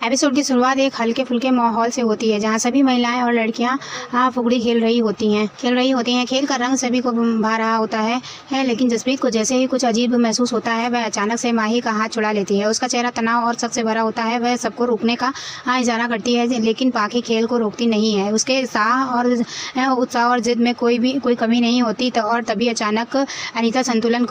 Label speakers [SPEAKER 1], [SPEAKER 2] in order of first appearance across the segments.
[SPEAKER 1] Episode की शुरुआत एक हल्के फुल्के माहौल से होती है जहां सभी महिलाएं और लड़कियां फुगड़ी खेल रही होती हैं। खेल का रंग सभी को भा रहा होता है लेकिन जसप्रीत को जैसे ही कुछ अजीब महसूस होता है वह अचानक से माही का हाथ छुड़ा लेती है। उसका चेहरा तनाव और शक से भरा होता है। वह सबको रोकने का इशारा करती है लेकिन पाखी खेल को रोकती नहीं है। उसके उत्साह और जिद में कोई कमी नहीं होती और तभी अचानक अनीता संतुलन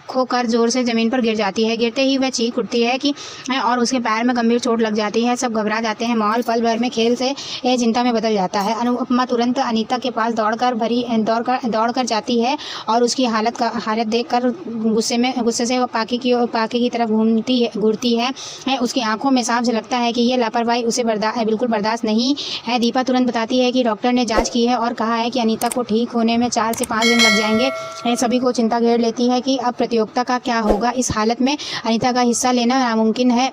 [SPEAKER 1] खोकर जोर से जमीन पर गिर जाती है। गिरते ही वह चीख उठती है और उसके पैर में गंभीर चोट लग जाती है। सब घबरा जाते हैं। माहौल पल भर में खेल से चिंता में बदल जाता है। अनुपमा तुरंत अनीता के पास दौड़कर जाती है और उसकी हालत देखकर गुस्से से पाखी की तरफ घूरती है। उसकी आंखों में साफ झलकता है कि यह लापरवाही उसे बिल्कुल बर्दाश्त नहीं है। दीपा तुरंत बताती है कि डॉक्टर ने जांच की है और कहा है कि अनीता को ठीक होने में 4 से 5 दिन लग जाएंगे। सभी को चिंता घेर लेती है कि अब प्रतियोगिता का क्या होगा। इस हालत में अनीता का हिस्सा लेना नामुमकिन है।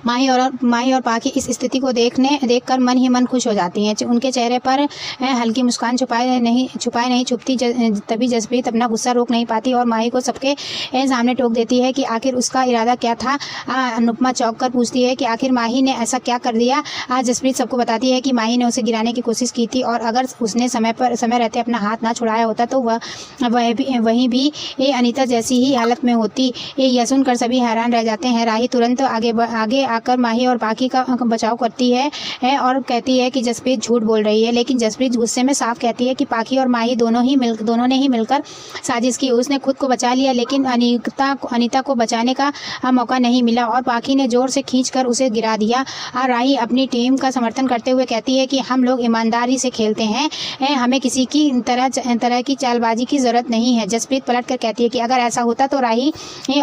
[SPEAKER 1] माही और पाखी इस स्थिति को देखकर मन ही मन खुश हो जाती हैं। उनके चेहरे पर हल्की मुस्कान छुपाए नहीं छुपती। तभी जसप्रीत अपना गुस्सा रोक नहीं पाती और माही को सबके सामने टोक देती है कि आखिर उसका इरादा क्या था। अनुपमा चौंक कर पूछती है कि आखिर माही ने ऐसा क्या कर दिया। जसप्रीत सबको बताती है कि माही ने उसे गिराने की कोशिश की थी और अगर उसने समय रहते अपना हाथ ना छुड़ाया होता तो वहीं भी अनीता जैसी ही हालत में होती। यह सुनकर सभी हैरान रह जाते हैं। राही तुरंत आगे आकर माही और पाखी का बचाव करती है और कहती है कि जसप्रीत झूठ बोल रही है। लेकिन जसप्रीत गुस्से में साफ कहती है कि पाखी और माही दोनों ने ही मिलकर साजिश की। उसने खुद को बचा लिया लेकिन अनीता को बचाने का मौका नहीं मिला और पाखी ने जोर से खींचकर उसे गिरा दिया। राही अपनी टीम का समर्थन करते हुए कहती है कि हम लोग ईमानदारी से खेलते हैं, हमें किसी की तरह की चालबाजी की जरूरत नहीं है। जसप्रीत पलट कर कहती है कि अगर ऐसा होता तो राही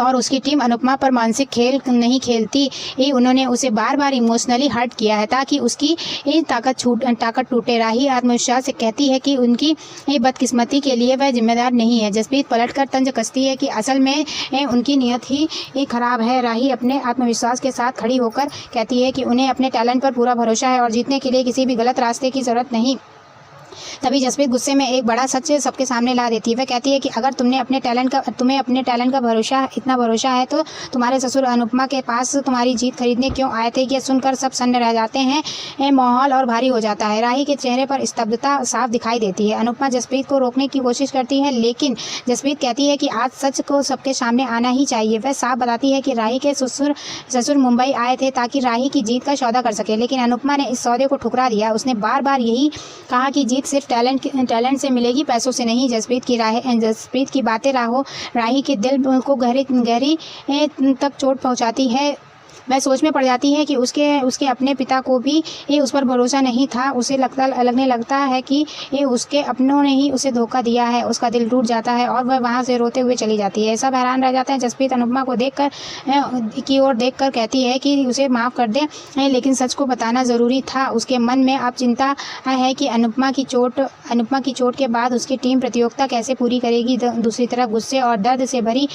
[SPEAKER 1] और उसकी टीम अनुपमा पर मानसिक खेल नहीं खेलती। उन्होंने उसे बार बार इमोशनली हर्ट किया है ताकि उसकी ताकत टूटे। राही आत्मविश्वास से कहती है कि उनकी बदकिस्मती के लिए वह जिम्मेदार नहीं है। जसप्रीत पलटकर तंज कसती है कि असल में उनकी नीयत ही खराब है। राही अपने आत्मविश्वास के साथ खड़ी होकर कहती है कि उन्हें अपने टैलेंट पर पूरा भरोसा है और जीतने के लिए किसी भी गलत रास्ते की जरूरत नहीं। तभी जसप्रीत गुस्से में एक बड़ा सच सबके सामने ला देती है। वह कहती है कि अगर तुम्हें अपने टैलेंट का इतना भरोसा है तो तुम्हारे ससुर अनुपमा के पास तुम्हारी जीत खरीदने क्यों आए थे। यह सुनकर सब सन्न रह जाते हैं। माहौल और भारी हो जाता है। राही के चेहरे पर स्तब्धता साफ दिखाई देती है। अनुपमा जसप्रीत को रोकने की कोशिश करती है लेकिन जसप्रीत कहती है कि आज सच को सबके सामने आना ही चाहिए। वह साफ बताती है कि राही के ससुर मुंबई आए थे ताकि राही की जीत का सौदा कर सके लेकिन अनुपमा ने इस सौदे को ठुकरा दिया। उसने बार बार यही कहा कि जीत सिर्फ टैलेंट से मिलेगी, पैसों से नहीं। जसप्रीत की बातें राही के दिल को गहरी तक चोट पहुंचाती है। वह सोच में पड़ जाती है कि उसके अपने पिता को भी उस पर भरोसा नहीं था। उसे लगने लगता है कि उसके अपनों ने ही उसे धोखा दिया है। उसका दिल टूट जाता है और वह वहां से रोते हुए चली जाती है। सब हैरान रह जाते हैं। जसप्रीत अनुपमा को देखकर कहती है कि उसे माफ़ कर दे लेकिन सच को बताना ज़रूरी था। उसके मन में अब चिंता है कि अनुपमा की चोट के बाद उसकी टीम प्रतियोगिता कैसे पूरी करेगी। दूसरी तरफ गुस्से और दर्द से भरी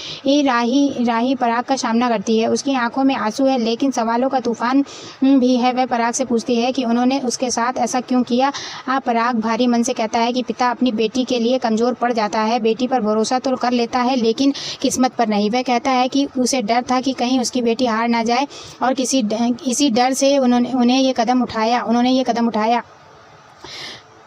[SPEAKER 1] राही पराग का सामना करती है। उसकी आंखों में आंसू है लेकिन सवालों का तूफान भी है। वह पराग से पूछती है कि उन्होंने उसके साथ ऐसा क्यों किया। पराग भारी मन से कहता है कि पिता अपनी बेटी के लिए कमज़ोर पड़ जाता है। बेटी पर भरोसा तो कर लेता है लेकिन किस्मत पर नहीं। वह कहता है कि उसे डर था कि कहीं उसकी बेटी हार ना जाए और इसी डर से उन्होंने ये कदम उठाया।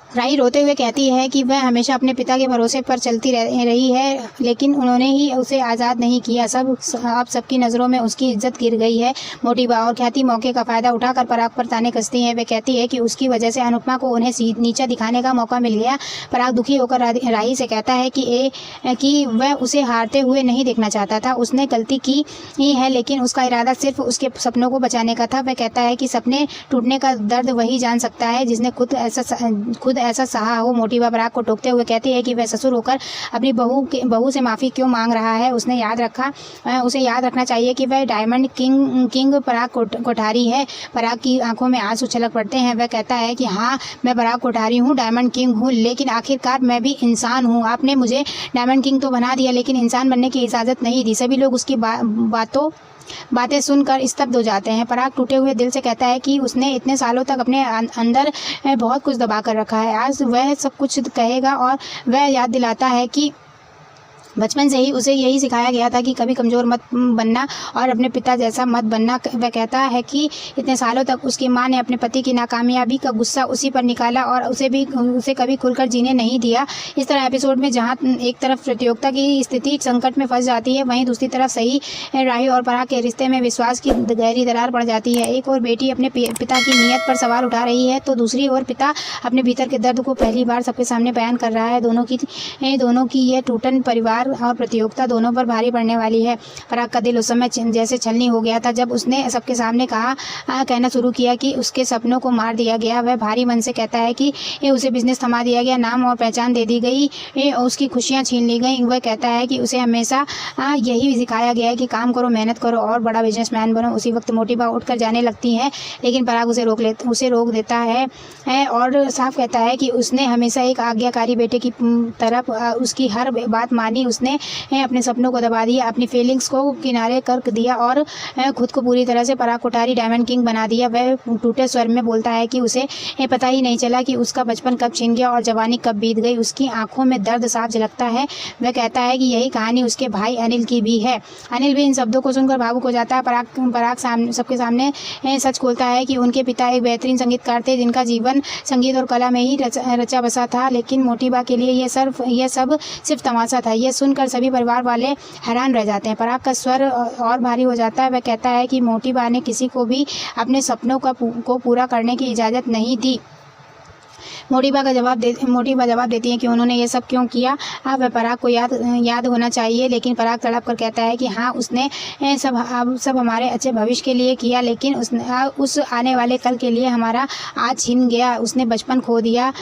[SPEAKER 1] राही रोते हुए कहती है कि वह हमेशा अपने पिता के भरोसे पर चलती रही है लेकिन उन्होंने ही उसे आज़ाद नहीं किया। अब सबकी नज़रों में उसकी इज्जत गिर गई है। मोटिबा और ख्याति मौके का फ़ायदा उठाकर पराग पर ताने कसती हैं। वह कहती है कि उसकी वजह से अनुपमा को उन्हें नीचा दिखाने का मौका मिल गया। पराग दुखी होकर राही से कहता है कि वह उसे हारते हुए नहीं देखना चाहता था। उसने गलती की है लेकिन उसका इरादा सिर्फ उसके सपनों को बचाने का था। वह कहता है कि सपने टूटने का दर्द वही जान सकता है जिसने खुद ऐसा सहा हो। मोटिबा पराग को टोकते हुए कहती है कि वह ससुर होकर अपनी बहू से माफ़ी क्यों मांग रहा है। उसे याद रखना चाहिए कि वह डायमंड किंग पराग कोठारी है। पराग की आंखों में आंसू छलक पड़ते हैं। वह कहता है कि हाँ, मैं पराग कोठारी हूँ, डायमंड किंग हूँ लेकिन आखिरकार मैं भी इंसान हूँ। आपने मुझे डायमंड किंग तो बना दिया लेकिन इंसान बनने की इजाज़त नहीं दी। सभी लोग उसकी बातें सुनकर स्तब्ध हो जाते हैं। पराग टूटे हुए दिल से कहता है कि उसने इतने सालों तक अपने अंदर बहुत कुछ दबा कर रखा है। आज वह सब कुछ कहेगा और वह याद दिलाता है कि बचपन से ही उसे यही सिखाया गया था कि कभी कमज़ोर मत बनना और अपने पिता जैसा मत बनना। वह कहता है कि इतने सालों तक उसकी मां ने अपने पति की नाकामयाबी का गुस्सा उसी पर निकाला और उसे कभी खुलकर जीने नहीं दिया। इस तरह एपिसोड में जहां एक तरफ प्रतियोगिता की स्थिति संकट में फंस जाती है, वहीं दूसरी तरफ सही राही और पराग के रिश्ते में विश्वास की गहरी दरार पड़ जाती है। एक और बेटी अपने पिता की नीयत पर सवाल उठा रही है तो दूसरी ओर पिता अपने भीतर के दर्द को पहली बार सबके सामने बयान कर रहा है। दोनों की यह टूटन परिवार और प्रतियोगिता दोनों पर भारी पड़ने वाली है। पराग का दिल उस समय जैसे छलनी हो गया था जब उसने सबके सामने कहना शुरू किया कि उसके सपनों को मार दिया गया। वह भारी मन से कहता है कि उसे बिजनेस थमा दिया गया, नाम और पहचान दे दी गई, उसकी खुशियां छीन ली गई। वह कहता है कि उसे हमेशा यही सिखाया गया है कि काम करो, मेहनत करो और बड़ा बिजनेसमैन बनो। उसी वक्त मोटिबा उठकर जाने लगती है लेकिन पराग उसे रोक देता है और साफ कहता है कि उसने हमेशा एक आज्ञाकारी बेटे की तरफ उसकी हर बात मानी। उसने अपने सपनों को दबा दिया, अपनी फीलिंग्स को किनारे कर दिया और खुद को पूरी तरह से पराग कोठारी डायमंड किंग बना दिया। वह टूटे स्वर में बोलता है कि उसे पता ही नहीं चला कि उसका बचपन कब छिन गया और जवानी कब बीत गई। उसकी आंखों में दर्द साफ झलकता है। वह कहता है कि यही कहानी उसके भाई अनिल की भी है। अनिल भी इन शब्दों को सुनकर भावुक हो जाता है। पराग सबके सामने सच खोलता है कि उनके पिता एक बेहतरीन संगीतकार थे जिनका जीवन संगीत और कला में ही रचा बसा था, लेकिन मोटिबा के लिए यह सब सिर्फ तमाशा था। यह सुनकर सभी परिवार वाले हैरान रह जाते हैं। पराग का स्वर और भारी हो जाता है। वह कहता है कि मोटिबा ने किसी को भी अपने सपनों को पूरा करने की इजाज़त नहीं दी। मोटिबा जवाब देती है कि उन्होंने ये सब क्यों किया। वह पराग को याद होना चाहिए, लेकिन पराग तड़प कर कहता है कि हाँ, उसने सब हमारे अच्छे भविष्य के लिए किया, लेकिन उस आने वाले कल के लिए हमारा आज छीन गया। उसने बचपन खो दिया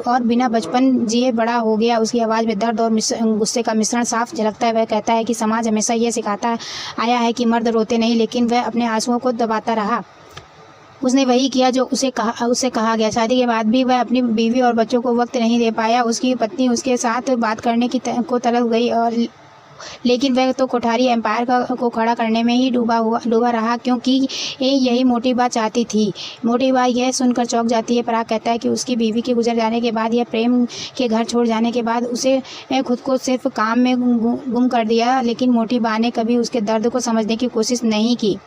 [SPEAKER 1] और बिना बचपन जिए बड़ा हो गया। उसकी आवाज़ में दर्द और गुस्से का मिश्रण साफ झलकता है। वह कहता है कि समाज हमेशा ये सिखाता आया है कि मर्द रोते नहीं, लेकिन वह अपने आंसुओं को दबाता रहा। उसने वही किया जो उसे कहा गया। शादी के बाद भी वह अपनी बीवी और बच्चों को वक्त नहीं दे पाया। उसकी पत्नी उसके साथ बात करने को तरस गई लेकिन वह तो कोठारी एम्पायर को खड़ा करने में ही डूबा रहा, क्योंकि यही मोटिबा चाहती थी। मोटिबा यह सुनकर चौंक जाती है। पराग कहता है कि उसकी बीवी के गुजर जाने के बाद या प्रेम के घर छोड़ जाने के बाद उसे खुद को सिर्फ काम में गुम कर दिया, लेकिन मोटिबा ने कभी उसके दर्द को समझने की कोशिश नहीं की।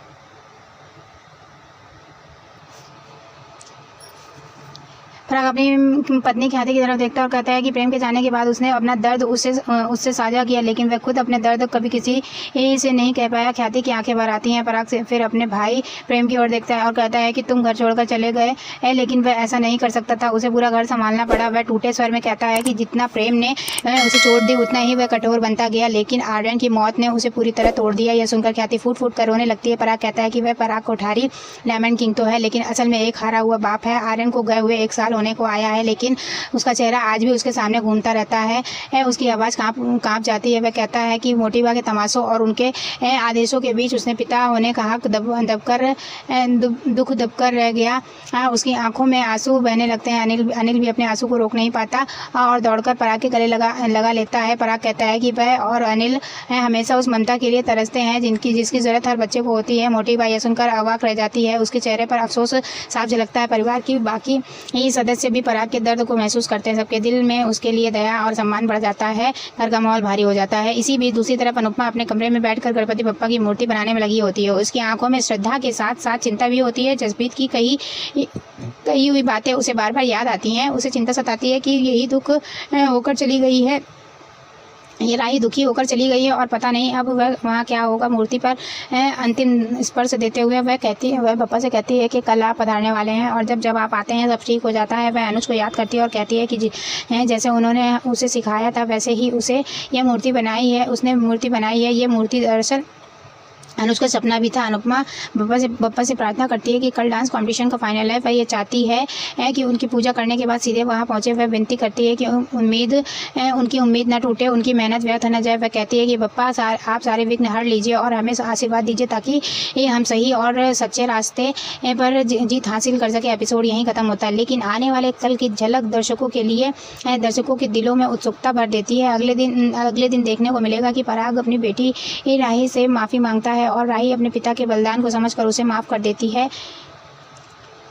[SPEAKER 1] पराग अपनी पत्नी ख्याति की तरफ देखता है और कहता है कि प्रेम के जाने के बाद उसने अपना दर्द उससे साझा किया, लेकिन वह खुद अपने दर्द कभी किसी से नहीं कह पाया। ख्याति की आंखें भर आती हैं। पराग से फिर अपने भाई प्रेम की ओर देखता है और कहता है कि तुम घर छोड़कर चले गए, लेकिन वह ऐसा नहीं कर सकता था। उसे पूरा घर संभालना पड़ा। वह टूटे स्वर में कहता है कि जितना प्रेम ने उसे छोड़ दी, उतना ही वह कठोर बनता गया, लेकिन आर्यन की मौत ने उसे पूरी तरह तोड़ दिया। यह सुनकर ख्याति फूट फूट कर रोने लगती है। पराग कहता है कि वह पराग कोठारी डायमंड किंग तो है, लेकिन असल में एक हारा हुआ बाप है। आर्यन को गए हुए 1 साल होने को आया है, लेकिन उसका चेहरा आज भी उसके सामने घूमता रहता है। उसकी आवाज़ कांप जाती है। वह कहता है कि मोटिबा के तमाशों और उनके आदेशों के बीच उसने पिता होने का हक दुख दबकर रह गया। उसकी आंखों में आंसू बहने लगते हैं। अनिल भी अपने आंसू को रोक नहीं पाता और दौड़कर पराग के गले लगा लेता है। पराग कहता है कि वह और अनिल हमेशा उस ममता के लिए तरसते हैं जिसकी ज़रूरत हर बच्चे को होती है। मोटिबा यह सुनकर अवाक रह जाती है। उसके चेहरे पर अफसोस साफ झलकता है। परिवार की बाकी सदस्य भी पराग के दर्द को महसूस करते हैं। सबके दिल में उसके लिए दया और सम्मान बढ़ जाता है। घर का माहौल भारी हो जाता है। इसी बीच दूसरी तरफ अनुपमा अपने कमरे में बैठकर गणपति बप्पा की मूर्ति बनाने में लगी होती है। उसकी आंखों में श्रद्धा के साथ साथ चिंता भी होती है। जसप्रीत की कही हुई बातें उसे बार बार याद आती हैं। उसे चिंता सताती है कि यही राही दुखी होकर चली गई है और पता नहीं अब वह वहाँ क्या होगा। मूर्ति पर अंतिम स्पर्श देते हुए वह बप्पा से कहती है कि कल आप पधारने वाले हैं और जब आप आते हैं सब ठीक हो जाता है। वह अनुज को याद करती है और कहती है कि जैसे उन्होंने उसे सिखाया था वैसे ही उसे यह मूर्ति बनाई है। उसने मूर्ति बनाई है। ये मूर्ति दरअसल अनुज का सपना भी था। अनुपमा बप्पा से प्रार्थना करती है कि कल डांस कंपटीशन का फाइनल है। वह ये चाहती है कि उनकी पूजा करने के बाद सीधे वहां पहुंचे। वह विनती करती है कि उनकी उम्मीद न टूटे, उनकी मेहनत व्यर्थ न जाए। वह कहती है कि बप्पा आप सारे विघ्न हर लीजिए और हमें आशीर्वाद दीजिए ताकि हम सही और सच्चे रास्ते पर जीत हासिल कर सके। एपिसोड यहीं खत्म होता है, लेकिन आने वाले कल की झलक दर्शकों के दिलों में उत्सुकता भर देती है। अगले दिन देखने को मिलेगा कि पराग अपनी बेटी राही से माफ़ी मांगता है और राही अपने पिता के बलिदान को समझकर उसे माफ़ कर देती है।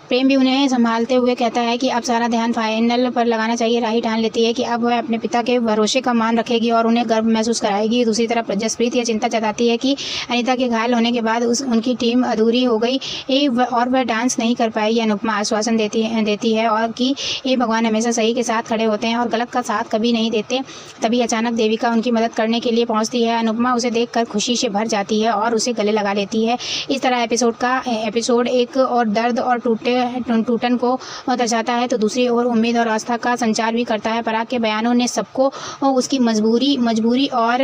[SPEAKER 1] प्रेम भी उन्हें संभालते हुए कहता है कि अब सारा ध्यान फाइनल पर लगाना चाहिए। राही ठान लेती है कि अब वह अपने पिता के भरोसे का मान रखेगी और उन्हें गर्व महसूस कराएगी। दूसरी तरफ जसप्रीत यह चिंता जताती है कि अनीता के घायल होने के बाद उनकी टीम अधूरी हो गई और वह डांस नहीं कर पाएगी। अनुपमा आश्वासन देती है और कि ये भगवान हमेशा सही के साथ खड़े होते हैं और गलत का साथ कभी नहीं देते। तभी अचानक देविका उनकी मदद करने के लिए पहुंचती है। अनुपमा उसे देखकर खुशी से भर जाती है और उसे गले लगा लेती है। इस तरह एपिसोड एक और दर्द और टूटन को दर्शाता है तो दूसरी ओर उम्मीद और आस्था का संचार भी करता है। पराग के बयानों ने सबको उसकी मजबूरी और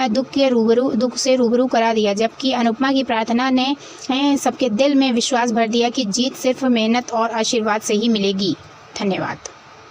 [SPEAKER 1] दुख से रूबरू करा दिया, जबकि अनुपमा की प्रार्थना ने सबके दिल में विश्वास भर दिया कि जीत सिर्फ मेहनत और आशीर्वाद से ही मिलेगी। धन्यवाद।